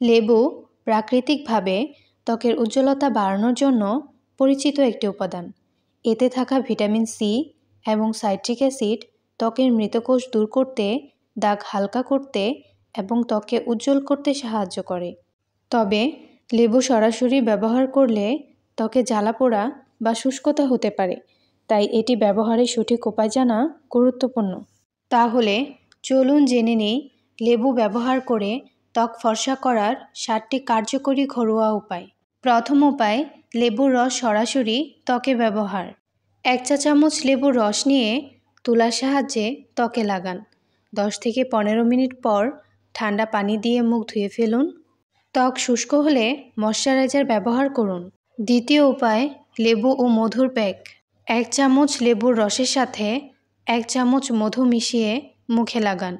লেবু প্রাকৃতিকভাবে ত্বকের উজ্জ্বলতা বাড়ানোর জন্য পরিচিত একটি উপাদান। এতে থাকা ভিটামিন সি এবং সাইট্রিক অ্যাসিড ত্বকের মৃতকোষ দূর করতে, দাগ হালকা করতে এবং ত্বকে উজ্জ্বল করতে সাহায্য করে। তবে লেবু সরাসরি ব্যবহার করলে ত্বকে জ্বালাপোড়া বা শুষ্কতা হতে পারে, তাই এটি ব্যবহারের সঠিক উপায় জানা গুরুত্বপূর্ণ। তাহলে চলুন জেনে নেই লেবু ব্যবহার করে ত্বক ফর্সা করার 7টি কার্যকরী ঘরোয়া উপায়। প্রথম উপায়, লেবুর রস সরাসরি ত্বকে ব্যবহার। 1 চা চামচ লেবুর রস নিয়ে তুলার সাহায্যে ত্বকে লাগান। 10 থেকে 15 মিনিট পর ঠান্ডা পানি দিয়ে মুখ ধুয়ে ফেলুন। ত্বক শুষ্ক হলে ময়শ্চারাইজার ব্যবহার করুন। দ্বিতীয় উপায়, লেবু ও মধুর প্যাক। 1 চামচ লেবুর রসের সাথে 1 চামচ মধু মিশিয়ে মুখে লাগান।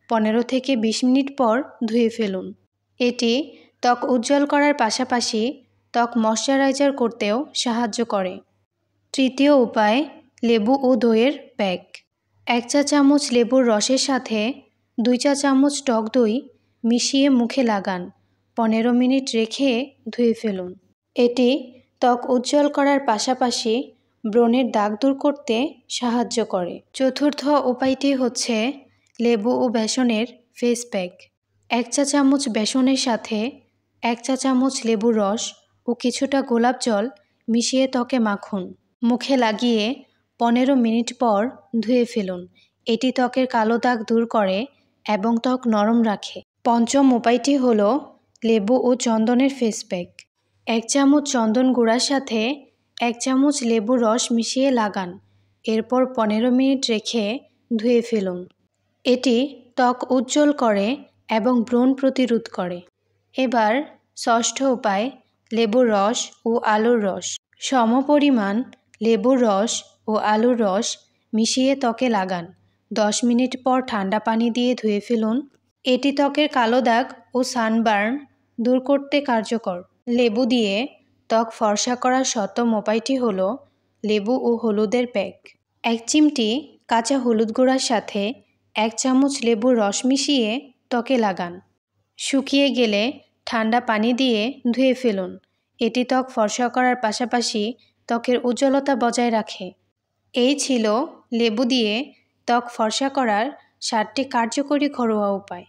15 থেকে 20 মিনিট পর ধুয়ে ফেলুন। এটি ত্বক উজ্জ্বল করার পাশাপাশি ত্বক ময়শ্চারাইজার করতেও সাহায্য করে। তৃতীয় উপায়, লেবু ও দইয়ের প্যাক। 1 চা চামচ লেবুর রসের সাথে 2 চা চামচ টক দই মিশিয়ে মুখে লাগান। 15 মিনিট রেখে ধুয়ে ফেলুন। এটি ত্বক উজ্জ্বল করার পাশাপাশি ব্রণের দাগ দূর করতে সাহায্য করে। চতুর্থ উপায়টি হচ্ছে লেবু ও বেসনের ফেস প্যাক। 1 চা চামচ বেসনের সাথে 1 চা চামচ লেবুর রস ও কিছুটা গোলাপ জল মিশিয়ে ত্বকে মাখুন। মুখে লাগিয়ে 15 মিনিট পর ধুয়ে ফেলুন। এটি ত্বকের কালো দাগ দূর করে এবং ত্বক নরম রাখে। পঞ্চম উপায়টি হল লেবু ও চন্দনের ফেস প্যাক। 1 চামচ চন্দন গুঁড়ার সাথে 1 চামচ লেবুর রস মিশিয়ে লাগান। এরপর 15 মিনিট রেখে ধুয়ে ফেলুন। এটি ত্বক উজ্জ্বল করে এবং ব্রণ প্রতিরোধ করে। এবার ষষ্ঠ উপায়, লেবুর রস ও আলুর রস। সমপরিমাণ লেবুর রস ও আলুর রস মিশিয়ে ত্বকে লাগান। 10 মিনিট পর ঠান্ডা পানি দিয়ে ধুয়ে ফেলুন। এটি ত্বকের কালো দাগ ও সানবার্ন দূর করতে কার্যকর। লেবু দিয়ে ত্বক ফর্সা করার 7ম উপায়টি হল লেবু ও হলুদের প্যাক। 1 চিমটি কাঁচা হলুদ গুঁড়ার সাথে 1 চামচ লেবুর রস মিশিয়ে ত্বকে লাগান। শুকিয়ে গেলে ঠান্ডা পানি দিয়ে ধুয়ে ফেলুন। এটি ত্বক ফর্সা করার পাশাপাশি ত্বকের উজ্জ্বলতা বজায় রাখে। এই ছিল লেবু দিয়ে ত্বক ফর্সা করার 7টি কার্যকরী ঘরোয়া উপায়।